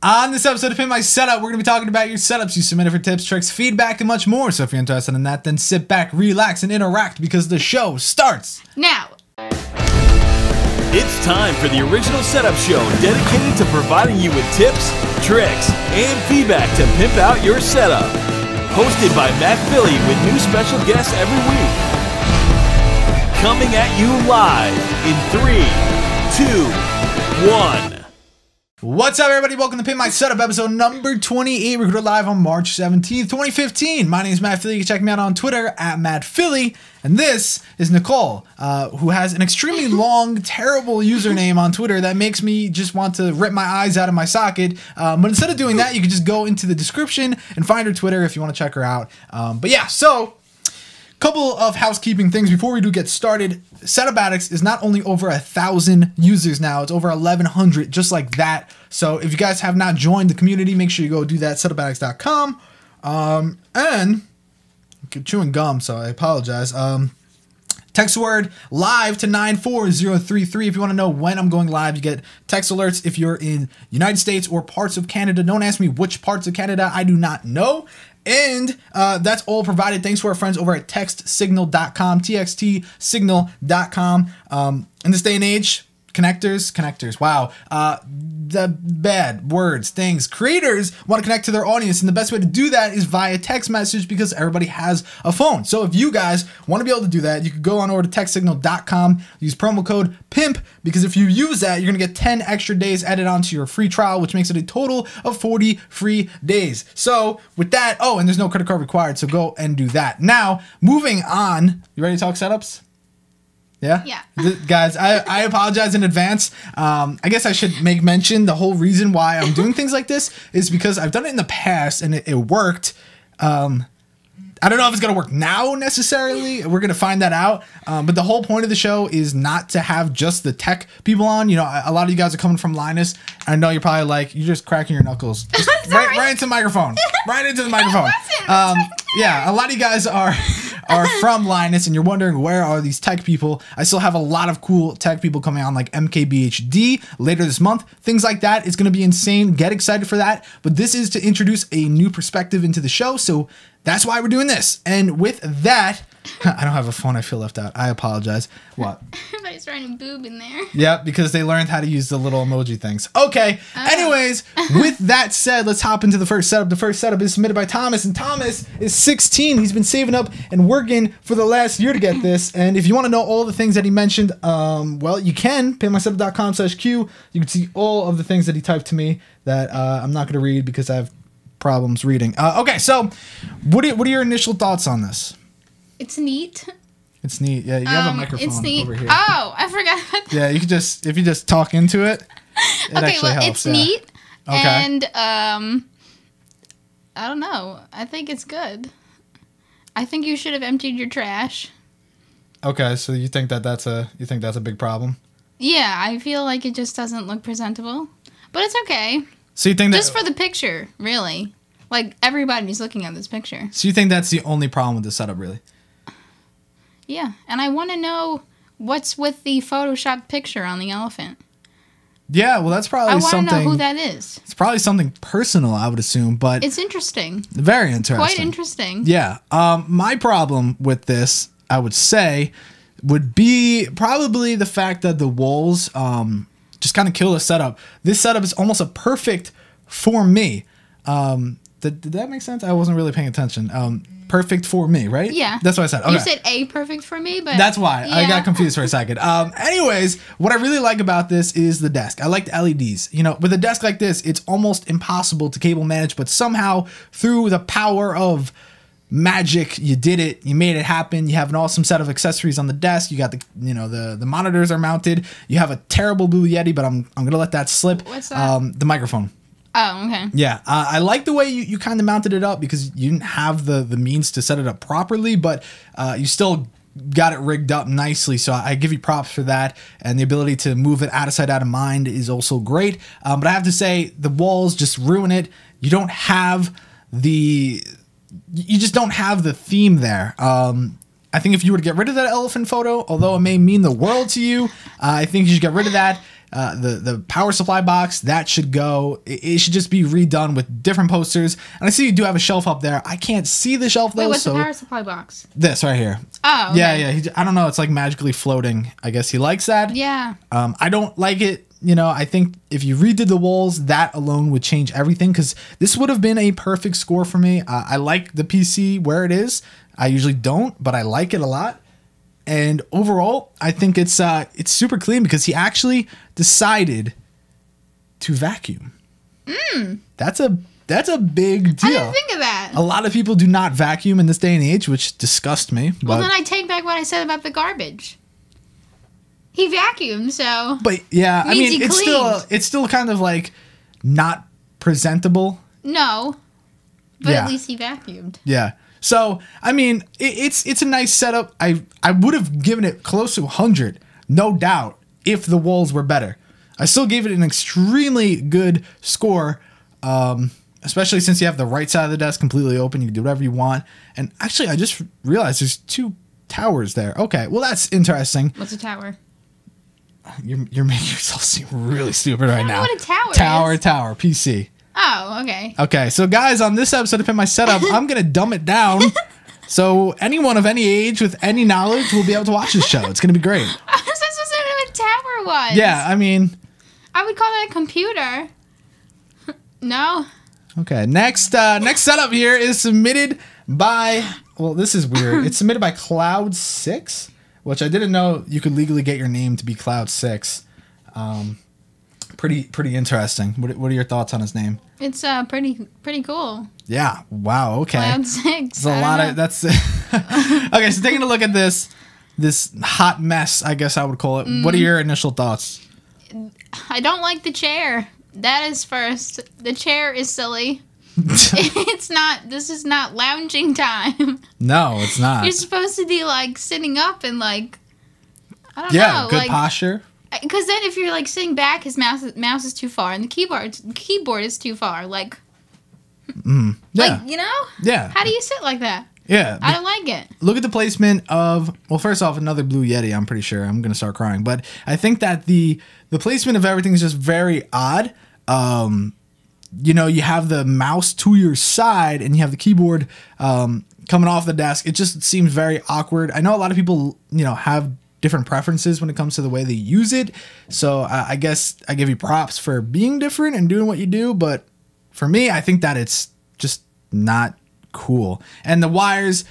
On this episode of Pimp My Setup, we're going to be talking about your setups you submitted for tips, tricks, feedback, and much more. So if you're interested in that, then sit back, relax, and interact because the show starts now. It's time for the original setup show dedicated to providing you with tips, tricks, and feedback to pimp out your setup. Hosted by Matt Philly with new special guests every week. Coming at you live in 3, 2, 1. What's up, everybody? Welcome to Pimp My Setup, episode number 28. We're recorded live on March 17th, 2015. My name is Matt Philly. You can check me out on Twitter at MattPhilly. And this is Nichole, who has an extremely long, terrible username on Twitter that makes me just want to rip my eyes out of my socket. But instead of doing that, you can just go into the description and find her Twitter if you want to check her out. But yeah, so couple of housekeeping things before we do get started. Setup Addicts is not only over 1,000 users now, it's over 1,100 just like that. So if you guys have not joined the community, make sure you go do that, setupaddicts.com. And I'm chewing gum, so I apologize. Text word live to 94033 if you want to know when I'm going live. You get text alerts if you're in United States or parts of Canada. Don't ask me which parts of Canada, I do not know. And that's all provided thanks to our friends over at textsignal.com, txtsignal.com. In this day and age, connectors, wow. The bad words, things. Creators want to connect to their audience, and the best way to do that is via text message because everybody has a phone. So if you guys want to be able to do that, you can go on over to textsignal.com, use promo code PIMP, because if you use that, you're going to get 10 extra days added onto your free trial, which makes it a total of 40 free days. So with that, oh, and there's no credit card required, so go and do that. Now, moving on, you ready to talk setups? Yeah? Yeah. Guys, I apologize in advance. I guess I should make mention the whole reason why I'm doing things like this is because I've done it in the past and it worked. I don't know if it's going to work now necessarily. We're going to find that out. But the whole point of the show is not to have just the tech people on. You know, a lot of you guys are coming from Linus. I know you're probably like, you're just cracking your knuckles. Just right into the microphone. Right into the microphone. Yeah, a lot of you guys are from Linus and you're wondering where are these tech people. I still have a lot of cool tech people coming on like MKBHD later this month. Things like that. It's going to be insane. Get excited for that. But this is to introduce a new perspective into the show. So that's why we're doing this. And with that, I don't have a phone. I feel left out. I apologize. What? Everybody's writing boob in there. Yeah, because they learned how to use the little emoji things. Okay. Anyways, with that said, let's hop into the first setup. The first setup is submitted by Thomas, and Thomas is 16. He's been saving up and working for the last year to get this. And if you want to know all the things that he mentioned, well, you can. PimpMySetup.com/Q. You can see all of the things that he typed to me that I'm not going to read because I have problems reading. Okay, so what are your initial thoughts on this? It's neat. It's neat. Yeah, you have a microphone it's neat. over here. Oh, I forgot about that. Yeah, you could just, if you just talk into it, okay, well, helps, it's neat. Okay. And I don't know. I think it's good. I think you should have emptied your trash. Okay, so you think that's a big problem? Yeah, I feel like it just doesn't look presentable. But it's okay. So you think that just for the picture, really. Like everybody's looking at this picture. So you think that's the only problem with the setup, really? Yeah, and I want to know what's with the photoshopped picture on the elephant. Yeah, well, that's probably something. I want to know who that is. It's probably something personal, I would assume, but it's interesting. Very interesting. Quite interesting. Yeah. My problem with this, I would say, would be probably the fact that the walls just kind of kill the setup. This setup is almost a perfect for me. Did that make sense? I wasn't really paying attention. Perfect for me, right? Yeah. That's what I said. Okay. You said a perfect for me, but that's why yeah. I got confused for a second. Anyways, what I really like about this is the desk. I like the LEDs. You know, with a desk like this, it's almost impossible to cable manage, but somehow through the power of magic, you did it. You made it happen. You have an awesome set of accessories on the desk. You got the monitors are mounted. You have a terrible Blue Yeti, but I'm gonna let that slip. What's that? The microphone. Oh, okay. Yeah, I like the way you kind of mounted it up because you didn't have the means to set it up properly, but you still got it rigged up nicely. So I give you props for that, and the ability to move it out of sight, out of mind is also great. But I have to say the walls just ruin it. You don't have you just don't have the theme there. I think if you were to get rid of that elephant photo, although it may mean the world to you, I think you should get rid of that. the power supply box, that should go. It should just be redone with different posters. And I see you do have a shelf up there. I can't see the shelf though. Wait, what's the power supply box? This right here. Oh, okay. Yeah. I don't know. It's like magically floating. I guess he likes that. Yeah. I don't like it. You know, I think if you redid the walls, that alone would change everything, because this would have been a perfect score for me. I like the PC where it is. I usually don't, but I like it a lot. And overall, I think it's super clean because he actually decided to vacuum. That's a big deal. I didn't think of that. A lot of people do not vacuum in this day and age, which disgusts me. Well, then I take back what I said about the garbage. He vacuumed, so. But yeah, I mean, he it's still kind of like not presentable. No, but Yeah. at least he vacuumed. Yeah. So I mean, it's a nice setup. I would have given it close to 100, no doubt, if the walls were better. I still gave it an extremely good score, especially since you have the right side of the desk completely open. You can do whatever you want. And actually, I just realized there's 2 towers there. Okay, well that's interesting. What's a tower? You're making yourself seem really stupid right now. I don't know what a tower is. Tower, PC. Oh, okay. Okay, so guys, on this episode of Pimp My Setup, I'm going to dumb it down. So anyone of any age with any knowledge will be able to watch this show. It's going to be great. I was not supposed to know what a tower was. Yeah, I mean... I would call that a computer. No? Okay, next setup here is submitted by... Well, this is weird. It's submitted by Cloud6, which I didn't know you could legally get your name to be Cloud6. Pretty interesting. What are your thoughts on his name? It's pretty cool. Yeah. Wow. Okay. Cloud6. It's a lot of that's. Okay, so taking a look at this hot mess, I guess I would call it. What are your initial thoughts? I don't like the chair. That is first. The chair is silly. It's not. This is not lounging time. No, it's not. You're supposed to be like sitting up and like. I don't Yeah, know. good like, posture. Because then if you're like sitting back, his mouse is too far, and the keyboard is too far. Like, Yeah. like you know. Yeah. How do you sit like that? Yeah. I don't like it. Look at the placement of, well, first off, another Blue Yeti, I'm pretty sure. I'm going to start crying. But I think that the placement of everything is just very odd. You know, you have the mouse to your side and you have the keyboard coming off the desk. It just seems very awkward. I know a lot of people, you know, have different preferences when it comes to the way they use it. So I guess I give you props for being different and doing what you do. But for me, I think that it's just not cool. And the wires,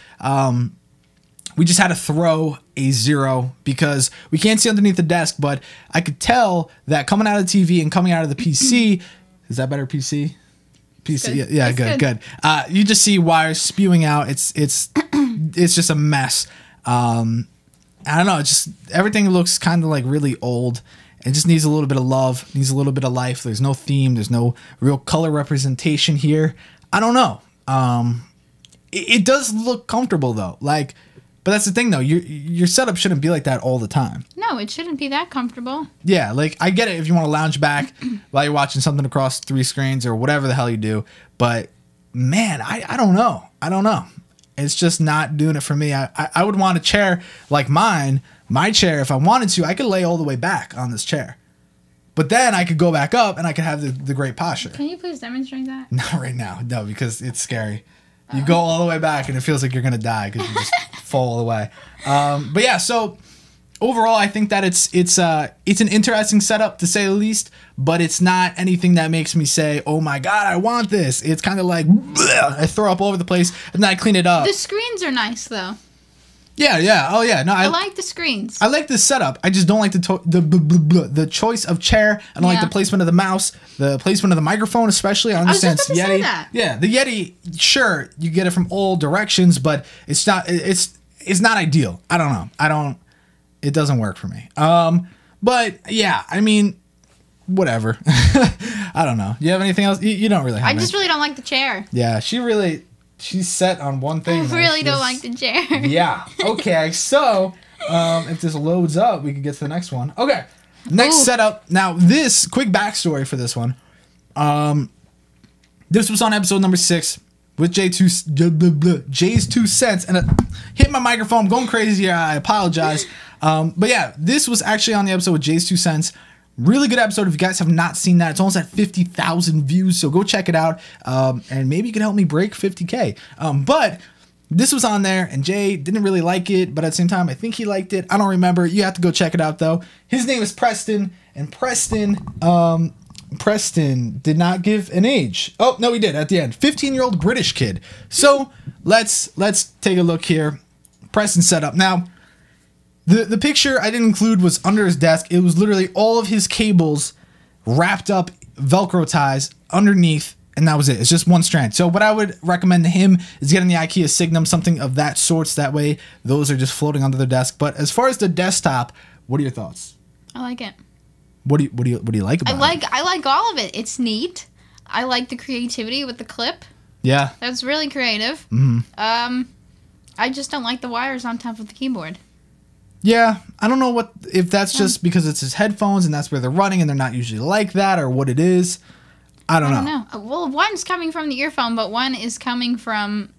we just had to throw a 0 because we can't see underneath the desk, but I could tell that coming out of the TV and coming out of the PC, is that better PC? PC, Good. yeah, That's good. You just see wires spewing out. It's just a mess. I don't know. It's just everything looks kind of like really old. It just needs a little bit of love, needs a little bit of life. There's no theme. There's no real color representation here. I don't know. It does look comfortable though. Like, but that's the thing though. Your setup shouldn't be like that all the time. No, it shouldn't be that comfortable. Yeah, like I get it if you want to lounge back while you're watching something across 3 screens or whatever the hell you do. But man, I don't know. I don't know. It's just not doing it for me. I would want a chair like mine. My chair, if I wanted to, I could lay all the way back on this chair. But then I could go back up and I could have the great posture. Can you please demonstrate that? Not right now. No, because it's scary. You go all the way back and it feels like you're going to die because you just fall all the way. But yeah, so overall, I think that it's an interesting setup to say the least, but it's not anything that makes me say, oh my God, I want this. It's kind of like, bleh, I throw up all over the place and then I clean it up. The screens are nice though. Yeah. Oh yeah. No, I like the screens. I like this setup. I just don't like the choice of chair. I don't like the placement of the mouse, the placement of the microphone, especially. I understand I was just about to say that. Yeah, the Yeti. Sure, you get it from all directions, but it's not. It's not ideal. I don't know. It doesn't work for me. But yeah, I mean, whatever. I don't know. You have anything else? You don't really have. I just really don't like the chair. Yeah, she's set on one thing. I really don't like the chair. Yeah. Okay. So, if this loads up, we can get to the next one. Okay. Next setup. Now, this quick backstory for this one. This was on episode number 6 with Jay's 2 cents, and it hit my microphone. I'm going crazy here. I apologize. But yeah, this was actually on the episode with Jay's 2 cents. Really good episode. If you guys have not seen that, it's almost at 50,000 views. So go check it out. And maybe you can help me break 50K. But this was on there and Jay didn't really like it. But at the same time, I think he liked it. I don't remember. You have to go check it out though. His name is Preston. And Preston did not give an age. Oh, no, he did at the end. 15-year-old British kid. So let's take a look here. Preston setup. Now, the picture I didn't include was under his desk. It was literally all of his cables wrapped up, Velcro ties underneath, and that was it. It's just one strand. So what I would recommend to him is getting the IKEA Signum, something of that sort. So that way, those are just floating under the desk. But as far as the desktop, what are your thoughts? I like it. What do you like about it? I like all of it. It's neat. I like the creativity with the clip. Yeah. That's really creative. Mm-hmm. I just don't like the wires on top of the keyboard. Yeah, I don't know if that's just because it's his headphones and that's where they're running and they're not usually like that, or what it is. I don't know. Well, one's coming from the earphone, but one is coming from,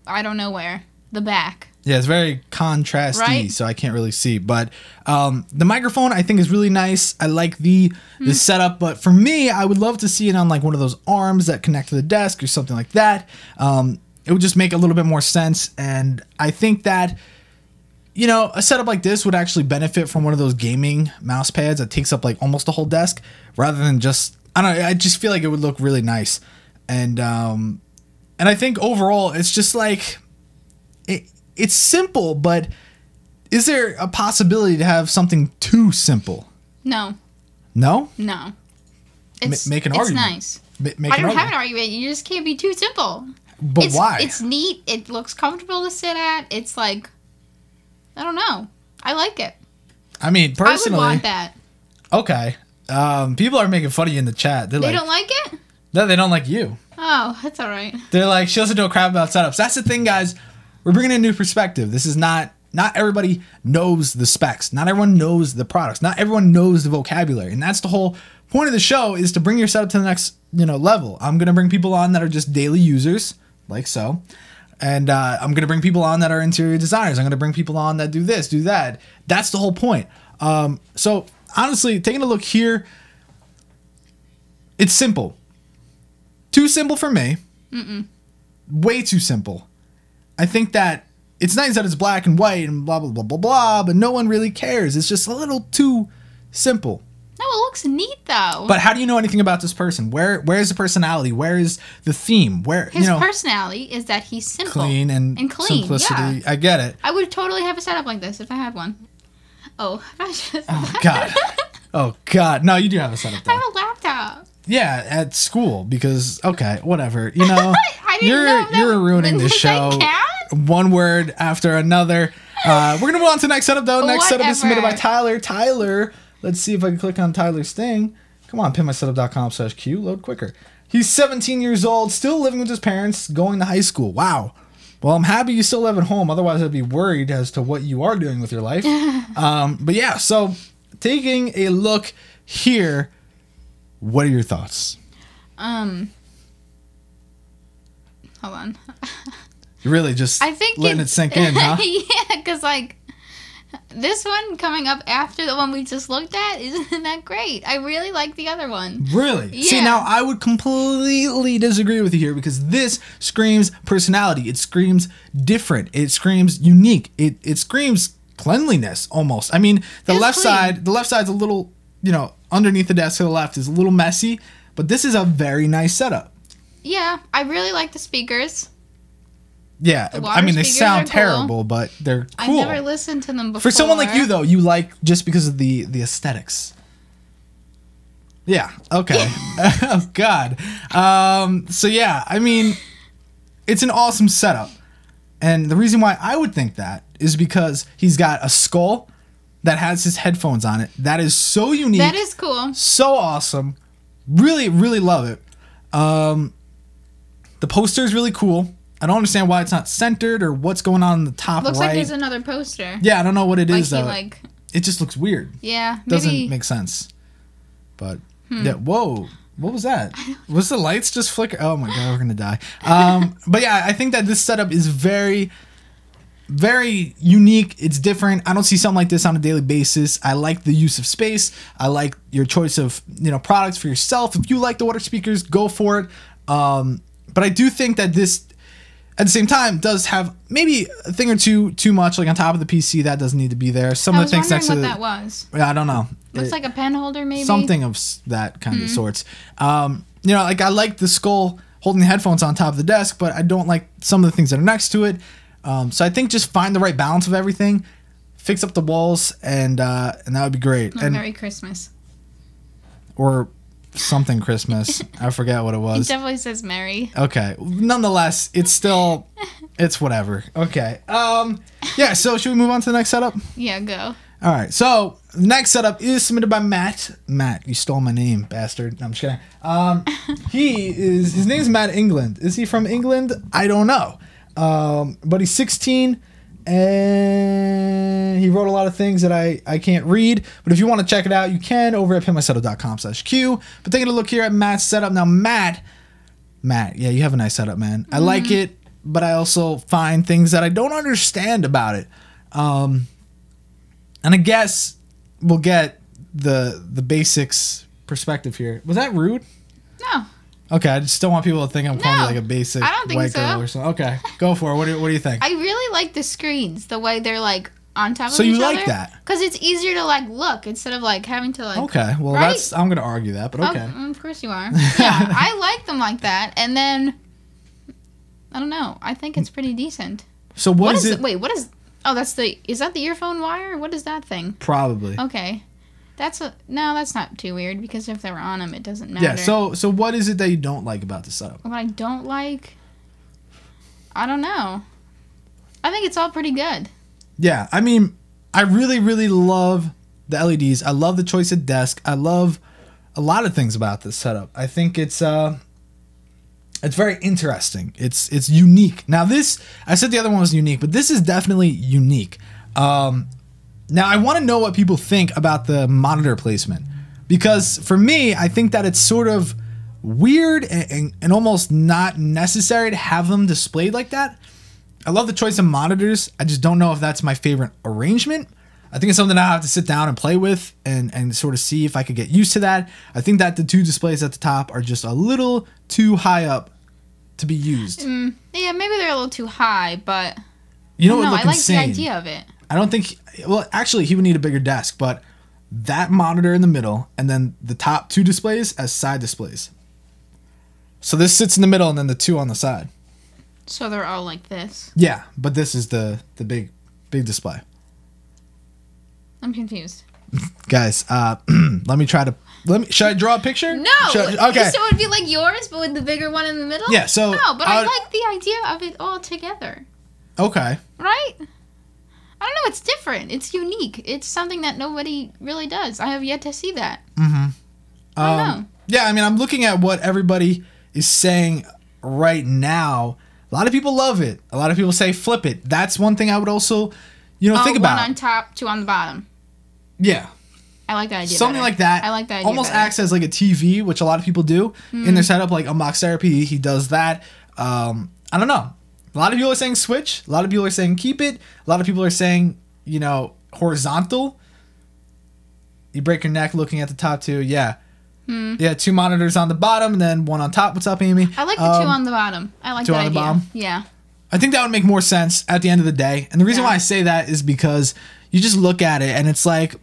I don't know where, the back. Yeah, it's very contrasty, right? So I can't really see. But the microphone I think is really nice. I like the setup, but for me, I would love to see it on like one of those arms that connect to the desk or something like that. It would just make a little bit more sense, and I think that, you know, a setup like this would actually benefit from one of those gaming mouse pads that takes up like almost the whole desk, rather than just, I don't know, I just feel like it would look really nice. And I think overall it's just like it's simple, but is there a possibility to have something too simple? No. No? No. Make an argument. It's Make nice. an I don't argument. have an argument. You just can't be too simple. But why? It's neat. It looks comfortable to sit at. It's like, I don't know. I like it. I mean, personally, I would want that. Okay. People are making fun of you in the chat. They don't like it? No, they don't like you. Oh, that's all right. They're like, she doesn't know crap about setups. That's the thing, guys. We're bringing a new perspective. This is not everybody knows the specs. Not everyone knows the products. Not everyone knows the vocabulary. And that's the whole point of the show, is to bring your setup to the next, level. I'm going to bring people on that are just daily users, like so. And I'm going to bring people on that are interior designers. I'm going to bring people on that do this, do that. That's the whole point. So honestly, taking a look here, it's simple. Too simple for me. Way too simple. I think that it's nice that it's black and white and blah, blah, blah, blah, blah, but no one really cares. It's just a little too simple. No, it looks neat though. But how do you know anything about this person? Where's the personality? Where is the theme? His personality is that he's simple. Clean and clean. Simplicity. Yeah. I get it. I would totally have a setup like this if I had one. Oh, oh God. Oh God. No, you do have a setup though. I have a laptop. Yeah, at school, because okay, whatever. You're ruining this show. One word after another. We're gonna move on to the next setup though. Next setup is submitted by Tyler. Tyler, let's see if I can click on Tyler's thing. Come on, pimpmysetup.com/Q. Load quicker. He's 17 years old, still living with his parents, going to high school. Wow. Well, I'm happy you still live at home. Otherwise, I'd be worried as to what you are doing with your life. But yeah, so taking a look here. What are your thoughts? Hold on. You're really just letting it sink in, huh? Yeah, because like this one coming up after the one we just looked at isn't that great. I really like the other one. Really? Yeah. See, now I would completely disagree with you here, because this screams personality. It screams different. It screams unique. It screams cleanliness almost. I mean, the left side's a little, underneath the desk to the left is a little messy, but this is a very nice setup. Yeah, I really like the speakers. Yeah, I mean, they sound terrible, but they're cool. I've never listened to them before. For someone like you, though, you like just because of the aesthetics. Yeah, okay. Oh, God. So, yeah, I mean, it's an awesome setup. And the reason why I would think that is because he's got a skull that has his headphones on it. That is so unique. That is cool. So awesome. Really, really love it. The poster is really cool. I don't understand why it's not centered or what's going on in the top Looks right. like there's another poster. Yeah, I don't know what it is though. It just looks weird. Yeah, doesn't make sense. But yeah, whoa. What was that? Was the lights just flicker? Oh my God, we're gonna die. But yeah, I think that this setup is very, very unique. It's different. I don't see something like this on a daily basis. I like the use of space. I like your choice of products for yourself. If you like the water speakers, go for it. But I do think that this, at the same time, does have maybe a thing or two too much, like on top of the PC. That doesn't need to be there. Some of the things next to what that was. Yeah, I don't know. Looks like a pen holder, maybe. Something of that kind of sorts. Like I like the skull holding the headphones on top of the desk, but I don't like some of the things that are next to it. So I think just find the right balance of everything, fix up the walls, and that would be great. And Merry Christmas. Or something Christmas. I forget what it was. It definitely says Merry. Okay. Nonetheless, it's whatever. Okay. Yeah, so should we move on to the next setup? Yeah, go. All right. So the next setup is submitted by Matt. Matt, you stole my name, bastard. No, I'm just kidding. His name's Matt England. Is he from England? I don't know. But he's 16 and he wrote a lot of things that I can't read. But if you want to check it out, you can over at pimpmysetup.com/Q. But taking a look here at Matt's setup. Now, Matt, yeah, you have a nice setup, man. I like it, but I also find things that I don't understand about it. And I guess we'll get the basics perspective here. Was that rude? No. Okay, I just don't want people to think I'm calling you like a basic I don't think white so. girl or something. Okay, go for it. What do you think? I really like the screens, the way they're like on top of So each you other. like that? Because it's easier to like look instead of like having to like. Okay, well right? I'm gonna argue that, but okay. Oh, of course you are. Yeah, I like them like that, and then I don't know. I think it's pretty decent. So what is it? Wait, what is? Oh, is that the earphone wire? What is that thing? Probably. Okay. That's not too weird because if they're on them, it doesn't matter. Yeah, so what is it that you don't like about the setup? What I don't like? I don't know. I think it's all pretty good. Yeah, I mean, I really, really love the LEDs. I love the choice of desk. I love a lot of things about this setup. I think it's very interesting. It's unique. Now I said the other one was unique, but this is definitely unique. Now, I want to know what people think about the monitor placement. Because for me, I think that it's sort of weird and almost not necessary to have them displayed like that. I love the choice of monitors. I just don't know if that's my favorite arrangement. I think it's something I have to sit down and play with and sort of see if I could get used to that. I think that the two displays at the top are just a little too high up to be used. Yeah, maybe they're a little too high, but I like the idea of it. I don't think... Well, actually, he would need a bigger desk, but that monitor in the middle and then the top two displays as side displays. So this sits in the middle and then the two on the side. So they're all like this? Yeah, but this is the big display. I'm confused. Guys, should I draw a picture? No! Okay. So it would be like yours, but with the bigger one in the middle? Yeah, so... No, but I like the idea of it all together. Okay. Right? I don't know, it's different. It's unique. It's something that nobody really does. I have yet to see that. Mm-hmm. I don't know. Yeah, I mean, I'm looking at what everybody is saying right now. A lot of people love it. A lot of people say flip it. That's one thing I would also, think about. One on top, two on the bottom. Yeah. I like that idea. Something better. like that. I like that idea. Almost acts as like a TV, which a lot of people do in their setup, like Unbox Therapy. He does that. I don't know. A lot of people are saying switch. A lot of people are saying keep it. A lot of people are saying, horizontal. You break your neck looking at the top two. Yeah. Yeah, two monitors on the bottom and then one on top. What's up, Amy? I like the two on the bottom. I like two that on the idea. bottom? Yeah. I think that would make more sense at the end of the day. And the reason why I say that is because you just look at it and it's like,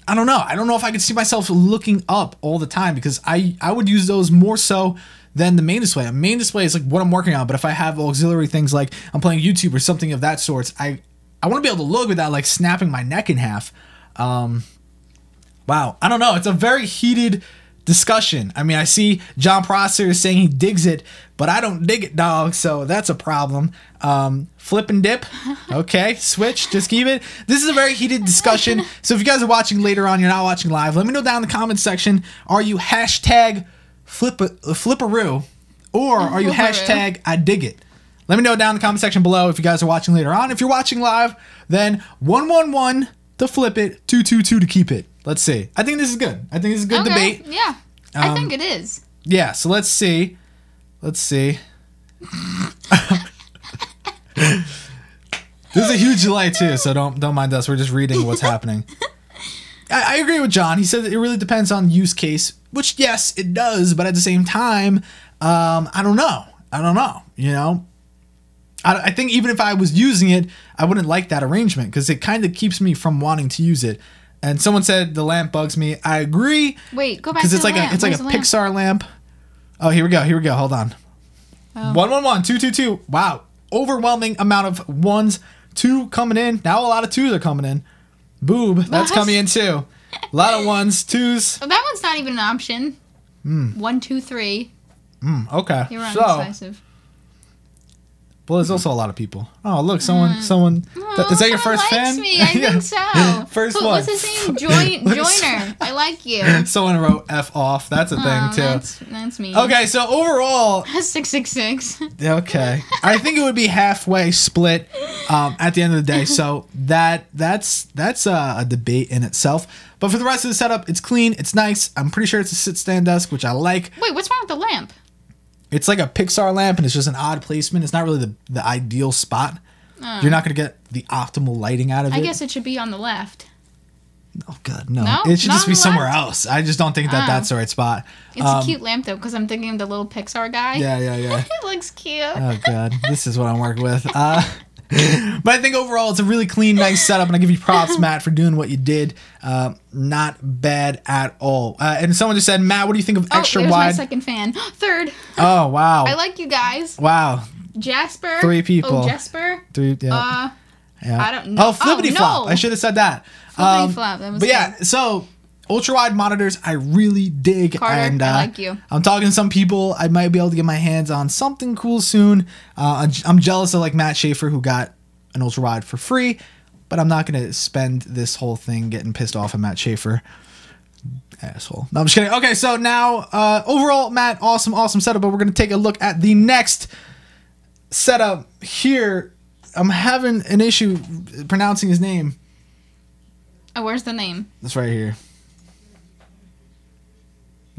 I don't know. I don't know if I could see myself looking up all the time because I would use those more so than the main display. A main display is like what I'm working on, but if I have auxiliary things like I'm playing YouTube or something of that sort, I want to be able to look without like snapping my neck in half. Wow. I don't know. It's a very heated discussion. I mean, I see John Prosser is saying he digs it, but I don't dig it, dog, so that's a problem. Flip and dip. Okay, switch, just keep it. This is a very heated discussion, so if you guys are watching later on, you're not watching live, let me know down in the comment section, are you hashtag flipperoo, or are you hashtag I dig it? Let me know down in the comment section below if you guys are watching later on. If you're watching live, then 111 to flip it, 222 to keep it. Let's see. I think this is good. I think this is a good debate. Yeah, I think it is. Yeah, so let's see. This is a huge delay too, so don't mind us. We're just reading what's happening. I agree with John. He said that it really depends on use case, which yes, it does, but at the same time, I don't know. You know, I think even if I was using it, I wouldn't like that arrangement because it kind of keeps me from wanting to use it. And someone said the lamp bugs me. I agree. Wait, go back to the lamp. It's like a Pixar lamp. Oh, here we go. Hold on. Oh. 111 222. Wow, overwhelming amount of ones. 2 coming in. Now a lot of 2s are coming in. Boob, that's coming in too. A lot of 1s, 2s. Oh, that one's not even an option. 1, 2, 3. Okay. You're undecisive. Well, there's also a lot of people. Oh, look, someone. Oh, is that your first likes fan? Me. I think so. First one. What's his name? Joiner. I like you. Someone wrote F off. That's a thing too. That's me. Okay, so overall, 666. Okay, I think it would be halfway split at the end of the day. So that's a debate in itself. But for the rest of the setup, it's clean. It's nice. I'm pretty sure it's a sit-stand desk, which I like. Wait, what's wrong with the lamp? It's like a Pixar lamp, and it's just an odd placement. It's not really the ideal spot. You're not going to get the optimal lighting out of it. I guess it should be on the left. Oh, God, no. It should just be somewhere else. I just don't think that's the right spot. It's a cute lamp, though, because I'm thinking of the little Pixar guy. Yeah. It looks cute. Oh, God. This is what I'm working with. But I think overall it's a really clean, nice setup, and I give you props, Matt, for doing what you did. Not bad at all. And someone just said, Matt, what do you think of extra wide? My second fan. Third. Oh, wow. I like you guys. Wow. Jasper. 3 people. Oh, Jasper. 3. Yeah. I don't know. Oh, flippity flop. I should have said that. Flippity flop. That was but yeah, so ultra wide monitors, I really dig. Carter, and I like you. I'm talking to some people. I might be able to get my hands on something cool soon. I'm jealous of like Matt Schaefer, who got an ultra wide for free, but I'm not going to spend this whole thing getting pissed off at Matt Schaefer. Asshole. No, I'm just kidding. Okay, so now overall, Matt, awesome setup, but we're going to take a look at the next setup here. I'm having an issue pronouncing his name. Oh, where's the name? That's right here.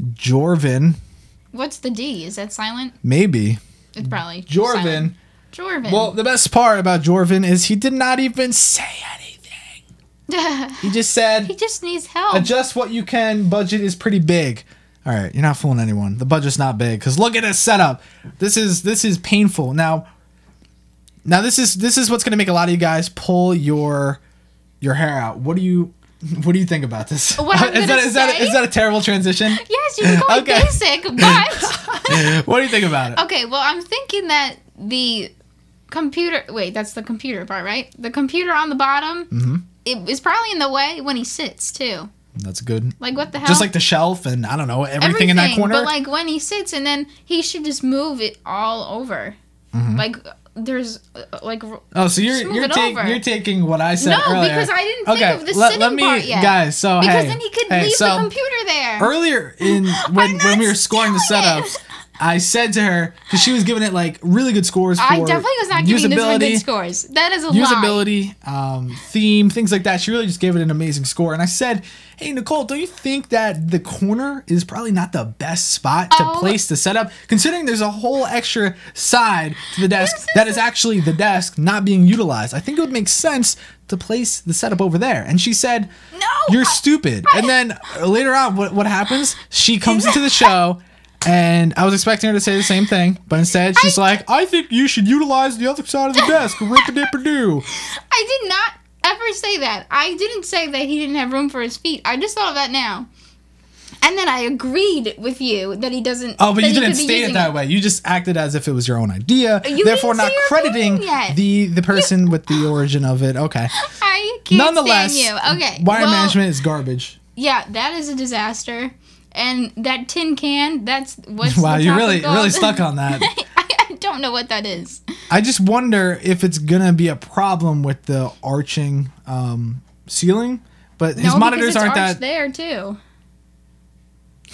Jorin. What's the D? Is that silent? Maybe. It's probably Jorin. Jorin. Well, the best part about Jorin is he did not even say anything. He just said... He just needs help. Adjust what you can. Budget is pretty big. All right, you're not fooling anyone. The budget's not big because look at this setup. This is painful. Now this is what's going to make a lot of you guys pull your hair out. What do you think about this? Is that a terrible transition? Yes, you can go basic, but what do you think about it? Okay, well, I'm thinking that the computer. Wait, that's the computer part, right? The computer on the bottom. It is probably in the way when he sits too. That's good. Like what the hell? Just like the shelf and I don't know everything in that corner. But like when he sits, and then he should just move it all over. Like there's like. Oh, so you're taking what I said earlier. No, because I didn't think of the sitting part yet. Guys, so because then he could leave the computer there. Earlier when we were scoring the setups, I said to her, because she was giving it like really good scores for I definitely was not giving this one good scores. That is a lie. Usability, theme, things like that. She really just gave it an amazing score. And I said, hey, Nichole, don't you think that the corner is probably not the best spot to place the setup? Considering there's a whole extra side to the desk that is actually the desk not being utilized. I think it would make sense to place the setup over there. And she said, no, you're stupid. And then later on, what happens? She comes into the show. And I was expecting her to say the same thing, but instead she's like, I think you should utilize the other side of the desk. Rip-a-dip-a-doo. I did not ever say that. I didn't say that he didn't have room for his feet. I just thought of that now. And then I agreed with you that he doesn't. Oh, but you didn't state it that way. You just acted as if it was your own idea. Therefore not crediting the person with the origin of it. Okay. I can't stand you. Okay. Wire management is garbage. Yeah, that is a disaster. And that tin can, that's what's wow, you're really stuck on that. I don't know what that is. I just wonder if it's gonna be a problem with the arching ceiling, but his monitors aren't that there too.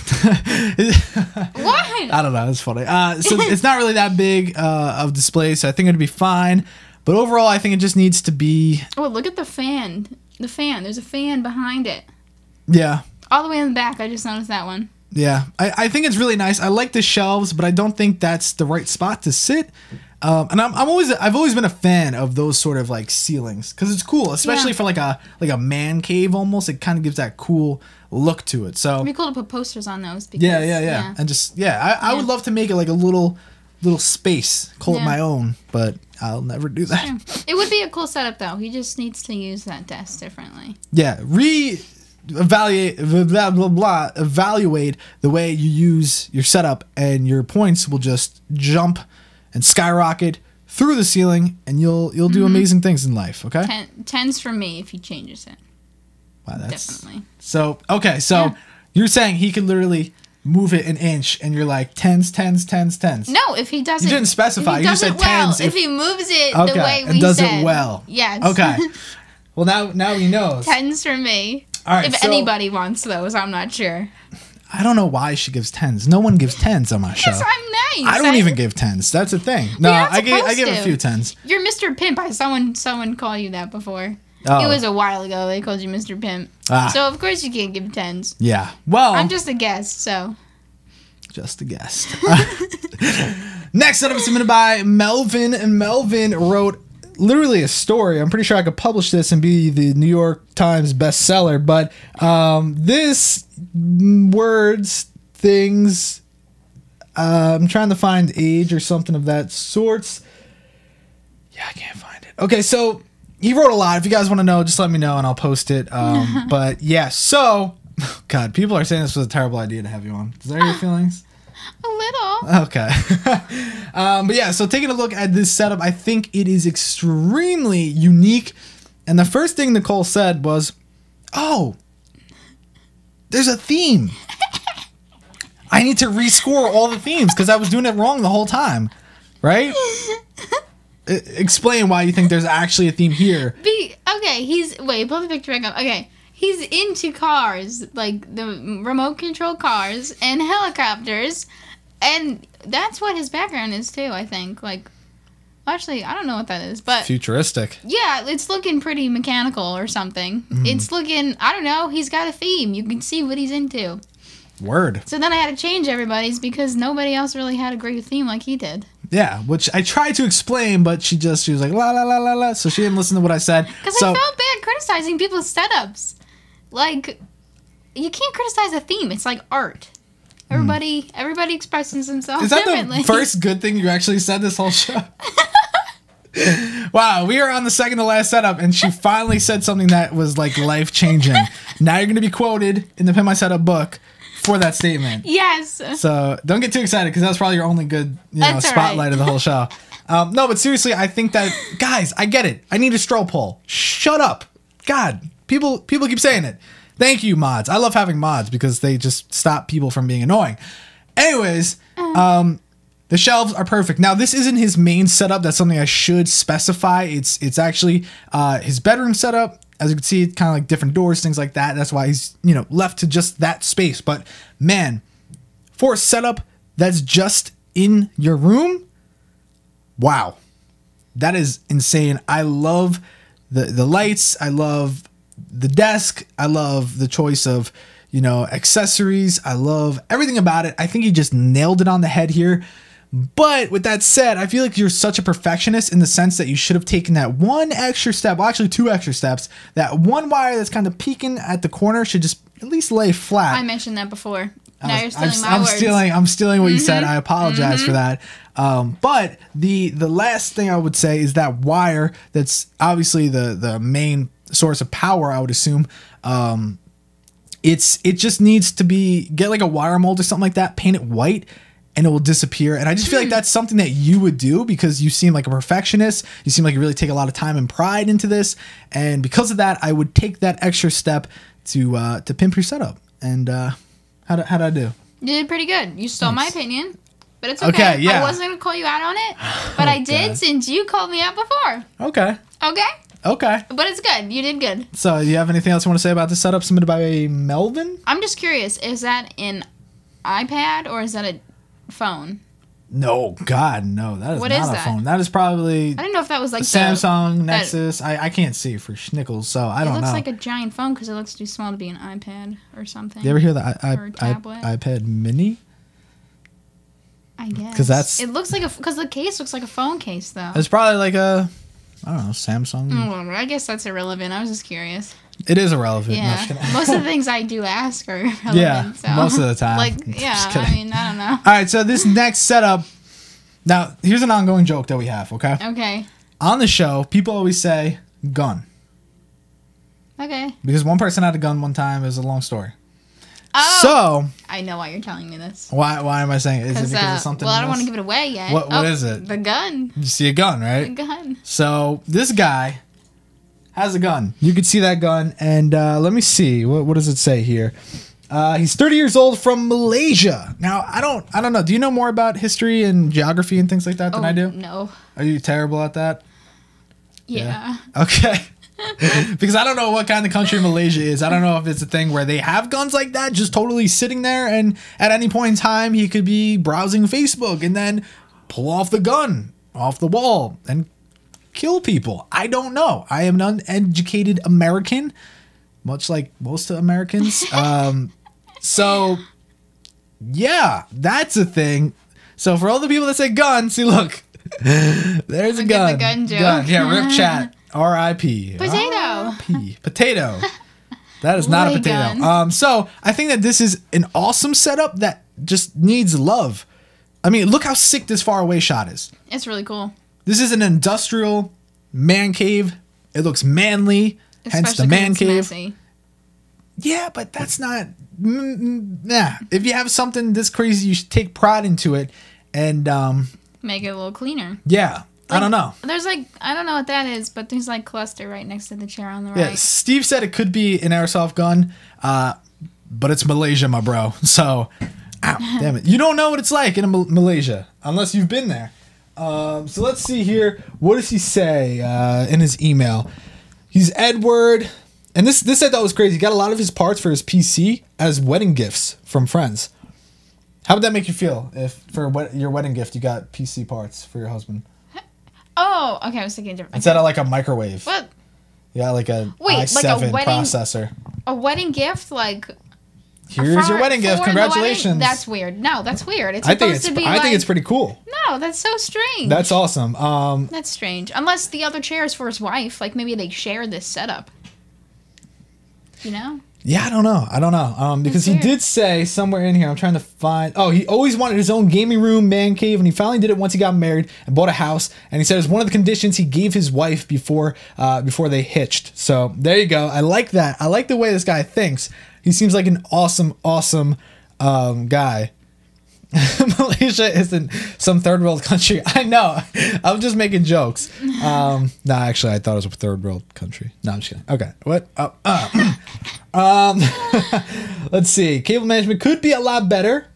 What? I don't know. It's funny. So it's not really that big of display, so I think it'd be fine. But overall, I think it just needs to be. Oh, look at the fan. The fan. There's a fan behind it. Yeah. All the way in the back, I just noticed that one. Yeah, I think it's really nice. I like the shelves, but I don't think that's the right spot to sit. And I've always been a fan of those sort of like ceilings because it's cool, especially for like a man cave almost. It kind of gives that cool look to it. So it'd be cool to put posters on those. Because, yeah. And just I would love to make it like a little space, call it my own, but I'll never do that. Sure. It would be a cool setup though. He just needs to use that desk differently. Yeah, evaluate the way you use your setup, and your points will just jump and skyrocket through the ceiling, and you'll do amazing things in life. Okay, 10s from me if he changes it. Wow, that's definitely so okay. So you're saying he could literally move it an inch, and you're like 10s. No, if he doesn't, you didn't specify. You just said well, 10s. If he moves it the way we and does said, it well. Yes. Okay. Well, now he knows. 10s from me. All right, if anybody wants those, I'm not sure. I don't know why she gives 10s. No one gives 10s on my show. Because I'm nice. I don't even give 10s. That's the thing. No, I give a few 10s. You're Mr. Pimp. Someone called you that before. Oh. It was a while ago. They called you Mr. Pimp. So of course you can't give 10s. Yeah. Well, I'm just a guest, so. Just a guest. Next setup is submitted by Melvin, and Melvin wrote literally a story. I'm pretty sure I could publish this and be the New York Times bestseller, but this words, things, I'm trying to find age or something of that sorts. Yeah, I can't find it. Okay, so he wrote a lot. If you guys want to know, just let me know and I'll post it. But yeah, so, God, people are saying this was a terrible idea to have you on. Is that your feelings? A little. Okay. But yeah, so taking a look at this setup, I think it is extremely unique. And the first thing Nichole said was, oh, there's a theme. I need to rescore all the themes because I was doing it wrong the whole time. Right? Explain why you think there's actually a theme here. Wait, pull the picture back up. Okay. He's into cars, like the remote control cars and helicopters, and that's what his background is too, I think. Like, actually, I don't know what that is, but futuristic. Yeah, it's looking pretty mechanical or something. It's looking, I don't know, he's got a theme. You can see what he's into. Word. So then I had to change everybody's because nobody else really had a great theme like he did. Yeah, which I tried to explain, but she was like, la, la, la, la, la, so she didn't listen to what I said. Because I felt bad criticizing people's setups. Like, you can't criticize a theme. It's like art. Everybody expresses themselves Is that differently. the first good thing you actually said this whole show? Wow, we are on the second to last setup, and she finally said something that was like life-changing. Now you're going to be quoted in the Pimp My Setup book for that statement. Yes. So don't get too excited because that's probably your only good spotlight of the whole show. No, but seriously, I think that, guys, I get it. I need a straw poll. Shut up. God, people keep saying it. Thank you, mods. I love having mods because they just stop people from being annoying. Anyways, the shelves are perfect. Now, this isn't his main setup. That's something I should specify. It's actually his bedroom setup. As you can see, kind of like different doors, things like that. That's why he's, left to just that space. But man, for a setup that's just in your room, wow, that is insane. I love the lights. I love the desk. I love the choice of, accessories. I love everything about it. I think he just nailed it on the head here. But with that said, I feel like you're such a perfectionist in the sense that you should have taken that one extra step, well, actually 2 extra steps. That one wire that's kind of peeking at the corner should just at least lay flat. I mentioned that before. Now you're stealing my words. I'm stealing what you said. I apologize for that. But the last thing I would say is that wire that's obviously the main source of power, I would assume. It just needs to get like a wire mold or something like that, paint it white, and it will disappear. And I just feel like that's something that you would do because you seem like a perfectionist. You seem like you really take a lot of time and pride into this. And because of that, I would take that extra step to pimp your setup. And how'd I do? You did pretty good. You stole my opinion, but it's okay. Okay, yeah. I wasn't going to call you out on it, but I did since you called me out before. Okay. But it's good. You did good. So you have anything else you want to say about this setup submitted by Melvin? I'm just curious. Is that an iPad or is that a phone? No, God, no. That is not a phone. That is probably... I didn't know if that was like Samsung, Nexus. I can't see for schnickles, so I don't know. It looks like a giant phone because it looks too small to be an iPad or something. You ever hear the iPad Mini? I guess. Because it looks like because the case looks like a phone case though. It's probably like a, I don't know, Samsung. I guess that's irrelevant. I was just curious. It is irrelevant. Yeah. Most of the things I do ask are irrelevant. Yeah, so. most of the time. Like, yeah, I mean, I don't know. All right, so this next setup. Now, here's an ongoing joke that we have, okay? Okay. On the show, people always say gun. Okay. Because one person had a gun one time. It was a long story. Oh. So. I know why you're telling me this. Why am I saying it? Is it because of something well, I don't else? want to give it away yet. What is it? The gun. You see a gun, right? The gun. So, this guy has a gun. You can see that gun. And let me see. What does it say here? He's 30 years old from Malaysia. Now, I don't know. Do you know more about history and geography and things like that than I do? No. Are you terrible at that? Yeah. Okay. Because I don't know what kind of country Malaysia is. I don't know if it's a thing where they have guns like that just totally sitting there, and at any point in time he could be browsing Facebook and then pull off the gun off the wall and kill people. I don't know. I am an uneducated American, much like most Americans. So yeah, that's a thing. So for all the people that say gun, see, look, there's a gun. The gun joke. Yeah, rip chat. R.I.P. Potato. R.I.P. Potato. That is not a Ray potato. gun. So I think that this is an awesome setup that just needs love. I mean, look how sick this far away shot is. It's really cool. This is an industrial man cave. It looks manly, hence the Especially 'cause man it's cave. messy. Yeah, but that's not. Nah. If you have something this crazy, you should take pride into it, and Make it a little cleaner. yeah. I don't know. There's I don't know what that is, but there's cluster right next to the chair on the right. Yeah, Steve said it could be an airsoft gun, but it's Malaysia, my bro. So, ow, damn it. You don't know what it's like in Malaysia unless you've been there. So let's see here. What does he say in his email? He's Edward. And this I thought was crazy. He got a lot of his parts for his PC as wedding gifts from friends. How would that make you feel if for your wedding gift you got PC parts for your husband? Oh, okay. I was thinking different. Instead of like a microwave. What? Yeah, like a Wait, i7 like a wedding processor. A wedding gift, Here's your wedding gift. Congratulations. That's weird. No, that's weird. It's I think supposed it's to be I think it's pretty cool. No, that's so strange. That's awesome. That's strange. Unless the other chair is for his wife. Maybe they share this setup. You know? Yeah, I don't know. Because he did say somewhere in here, I'm trying to find. Oh, he always wanted his own gaming room, man cave, and he finally did it once he got married and bought a house. And he said it's one of the conditions he gave his wife before they hitched. So there you go. I like that. I like the way this guy thinks. He seems like an awesome guy. Malaysia isn't some third world country. I know. I'm just making jokes. No, actually, I thought it was a third world country. No, I'm just kidding. Okay. What? Let's see. Cable management could be a lot better.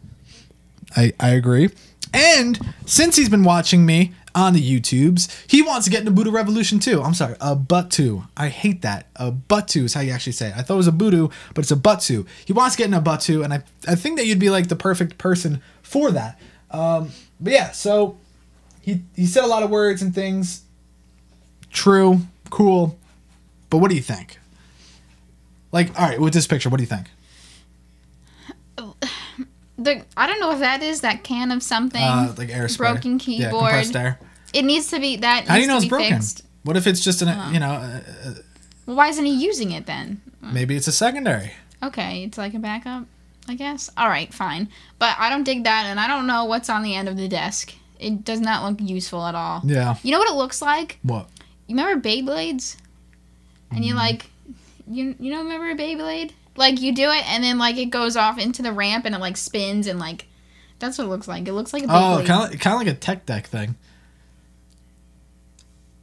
I agree. And since he's been watching me on the YouTubes, he wants to get into Buddha Revolution 2. I'm sorry, a Buttu. I hate that. A Buttu is how you actually say it. I thought it was a Buddha, but it's a Buttu. He wants to get into a Buttu, and I think that you'd be like the perfect person for that. But yeah, so he said a lot of words and things. True, cool. But what do you think? All right, with this picture, what do you think? I don't know if that is that can of something. Like air spray. Broken keyboard. Yeah, compressed air. It needs to be that. How do you know it's broken? Fixed. What if it's just Well, why isn't he using it then? maybe it's a secondary. Okay, it's like a backup, I guess. All right, fine. But I don't dig that, and I don't know what's on the end of the desk. It does not look useful at all. Yeah. You know what it looks like? What? You remember Beyblades? And you remember a Beyblade? You do it, and then it goes off into the ramp, and it spins, and that's what it looks like. It looks like a Beyblade. Oh, kind of like a tech deck thing.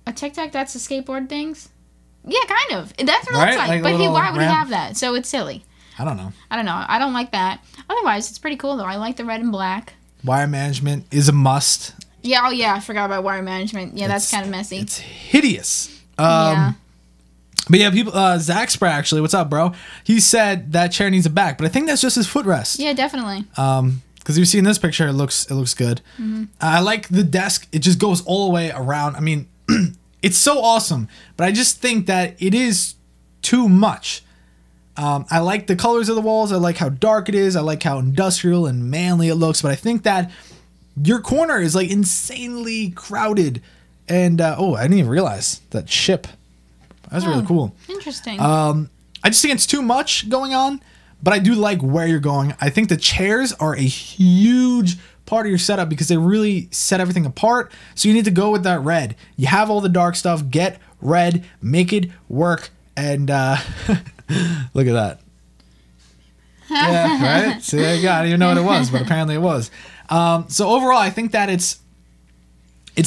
A Tic Tac, that's the skateboard things? Yeah, kind of. That's what it Right? looks like. Like a But little why would he ramp? have that? So it's silly. I don't know. I don't know. I don't like that. Otherwise, it's pretty cool, though. I like the red and black. Wire management is a must. Yeah, oh yeah, I forgot about wire management. Yeah, that's kind of messy. It's hideous. Yeah. But yeah, people. Zach Spray, actually, what's up, bro? He said that chair needs a back, but I think that's just his footrest. Yeah, definitely. Because you see in this picture, it looks good. Mm-hmm. I like the desk. It just goes all the way around. I mean, it's so awesome, but I just think that it is too much. I like the colors of the walls. I like how dark it is. I like how industrial and manly it looks. But I think that your corner is like insanely crowded. And I didn't even realize that ship. That's really cool. Interesting. I just think it's too much going on, but I do like where you're going. I think the chairs are a huge part of your setup because they really set everything apart. So you need to go with that red. You have all the dark stuff. Get red. Make it work. And look at that. Yeah, right? See, there you go. I didn't even know what it was, but apparently it was. So overall, I think that it's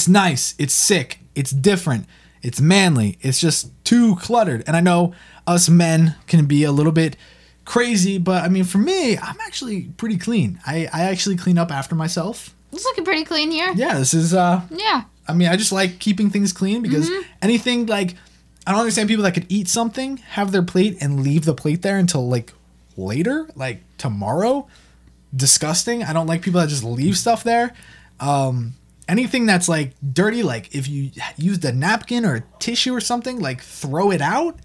nice. It's sick. It's different. It's manly. It's just too cluttered. And I know us men can be a little bit crazy, but I mean, for me, I'm actually pretty clean. I actually clean up after myself. It's looking pretty clean here. Yeah, this is yeah. I mean, I just like keeping things clean because anything like, I don't understand people that could eat something, have their plate and leave the plate there until like later, like tomorrow. Disgusting. I don't like people that just leave stuff there. Anything that's like dirty, like if you used a napkin or a tissue or something, like throw it out.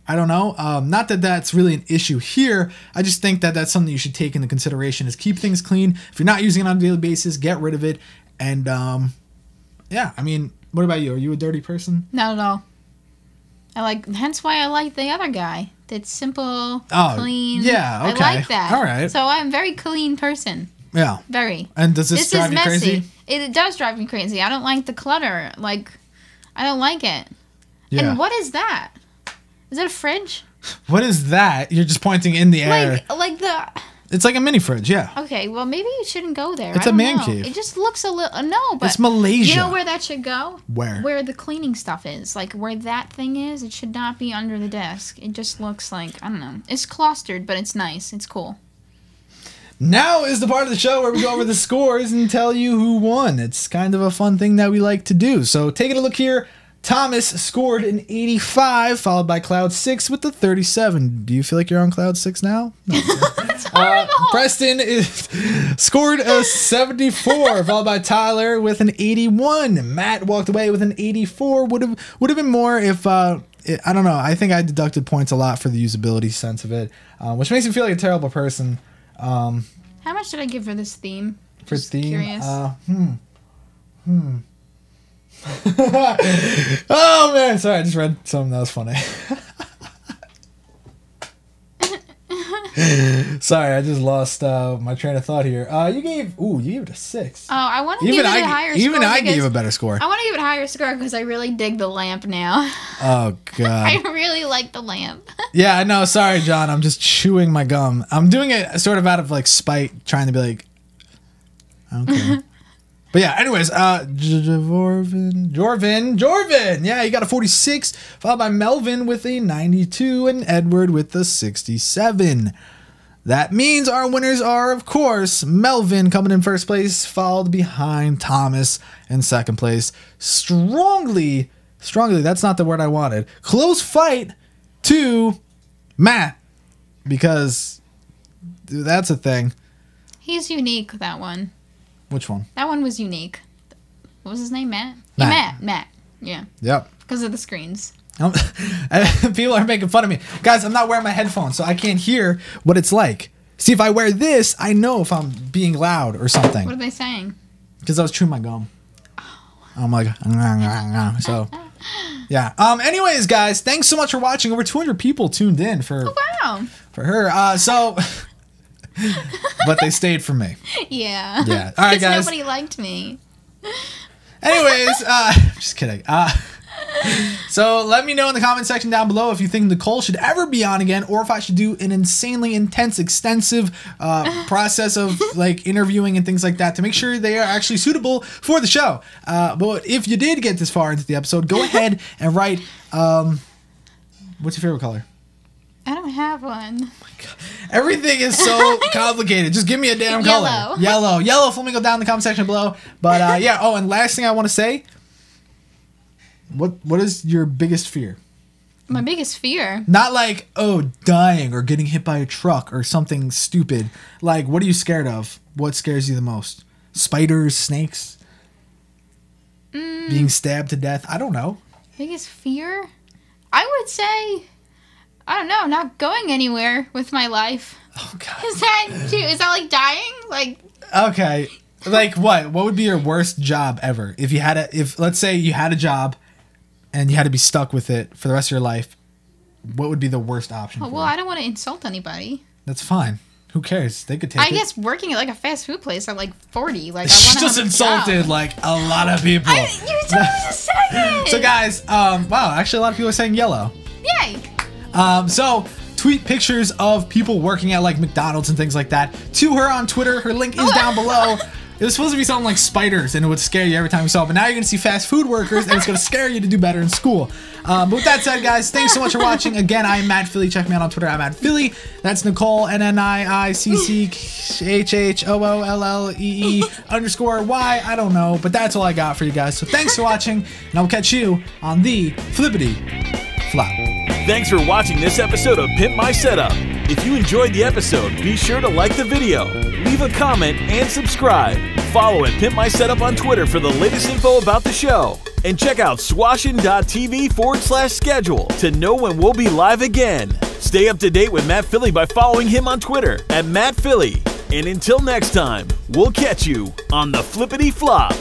I don't know. Not that that's really an issue here. I just think that that's something you should take into consideration is keep things clean. If you're not using it on a daily basis, get rid of it. And yeah, I mean, what about you? Are you a dirty person? Not at all. Hence why I like the other guy. That's simple, clean. Yeah, okay. I like that. All right. So I'm a very clean person. Yeah. Very. And does this drive you crazy? It does drive me crazy. I don't like the clutter. Like, I don't like it. Yeah. And what is that? Is that a fridge? What is that? You're just pointing in the air. Like the... It's like a mini fridge, yeah. Okay, well, maybe you shouldn't go there. It's a man cave. It just looks a little... No, but... It's Malaysia. You know where that should go? Where? Where the cleaning stuff is. Like, where that thing is, it should not be under the desk. It just looks like... I don't know. It's clustered, but it's nice. It's cool. Now is the part of the show where we go over the scores and tell you who won. It's kind of a fun thing that we like to do. So, taking a look here. Thomas scored an 85, followed by Cloud 6 with the 37. Do you feel like you're on Cloud 6 now? No. That's horrible. Preston scored a 74, followed by Tyler with an 81. Matt walked away with an 84. Would have been more if I don't know. I think I deducted points a lot for the usability sense of it, which makes me feel like a terrible person. How much did I give for this theme? For Just theme, curious. Oh man, sorry, I just read something that was funny. Sorry, I just lost my train of thought here. You gave it a 6. Oh, I want to give it a higher score. Even I gave a better score. I want to give it a higher score because I really dig the lamp now. Oh god. I really like the lamp. Yeah, I know. Sorry, John. I'm just chewing my gum. I'm doing it sort of out of like spite, trying to be like, okay. But yeah, anyways, Jorvin. Yeah, he got a 46, followed by Melvin with a 92 and Edward with a 67. That means our winners are, of course, Melvin coming in first place, followed behind Thomas in second place. Strongly, that's not the word I wanted. Close fight to Matt, because that's a thing. He's unique, that one. Which one? That one was unique. What was his name? Matt? Matt. Matt. Yeah. Yep. Because of the screens. People are making fun of me. Guys, I'm not wearing my headphones, so I can't hear what it's like. See, if I wear this, I know if I'm being loud or something. What are they saying? Because I was chewing my gum. I'm like, so, yeah. Anyways, guys, thanks so much for watching. Over 200 people tuned in for her. But they stayed for me. Yeah. Yeah. All right, guys. Nobody liked me. Anyways, just kidding. So let me know in the comment section down below if you think Nichole should ever be on again, or if I should do an insanely intense, extensive process of like interviewing and things like that to make sure they are actually suitable for the show. But if you did get this far into the episode, go ahead and write. What's your favorite color? I don't have one. Oh my God. Everything is so complicated. Just give me a damn color. Yellow. Flamingo down in the comment section below. But yeah. Oh, and last thing I want to say. What is your biggest fear? My biggest fear? Not like, dying or getting hit by a truck or something stupid. Like, what are you scared of? What scares you the most? Spiders, snakes? Being stabbed to death? I don't know. Biggest fear? I would say, I don't know, not going anywhere with my life. Oh, God. Is that like dying? Like, okay. Like what? What would be your worst job ever? If you had if let's say you had a job and you had to be stuck with it for the rest of your life, what would be the worst option? Oh, well, I don't want to insult anybody. That's fine. Who cares? They could take I it. guess working at like a fast food place at like 40, like I She want to just insulted like a lot of people. You told me to say it. So guys, wow, actually a lot of people are saying yellow. Yay. So tweet pictures of people working at like McDonald's and things like that to her on Twitter. Her link is down below. It was supposed to be something like spiders and it would scare you every time you saw it, but now you're going to see fast food workers and it's going to scare you to do better in school. But with that said, guys, thanks so much for watching. Again, I am Matt Philly. Check me out on Twitter. I'm at Philly. That's Nichole, NNIICCHOOLLEE_Y. I don't know, but that's all I got for you guys. So thanks for watching, and I'll catch you on the Flippity Flop. Thanks for watching this episode of Pimp My Setup. If you enjoyed the episode, be sure to like the video, leave a comment, and subscribe. Follow at Pimp My Setup on Twitter for the latest info about the show. And check out swashin.tv/schedule to know when we'll be live again. Stay up to date with Matt Philly by following him on Twitter at Matt Philly. And until next time, we'll catch you on the Flippity Flop.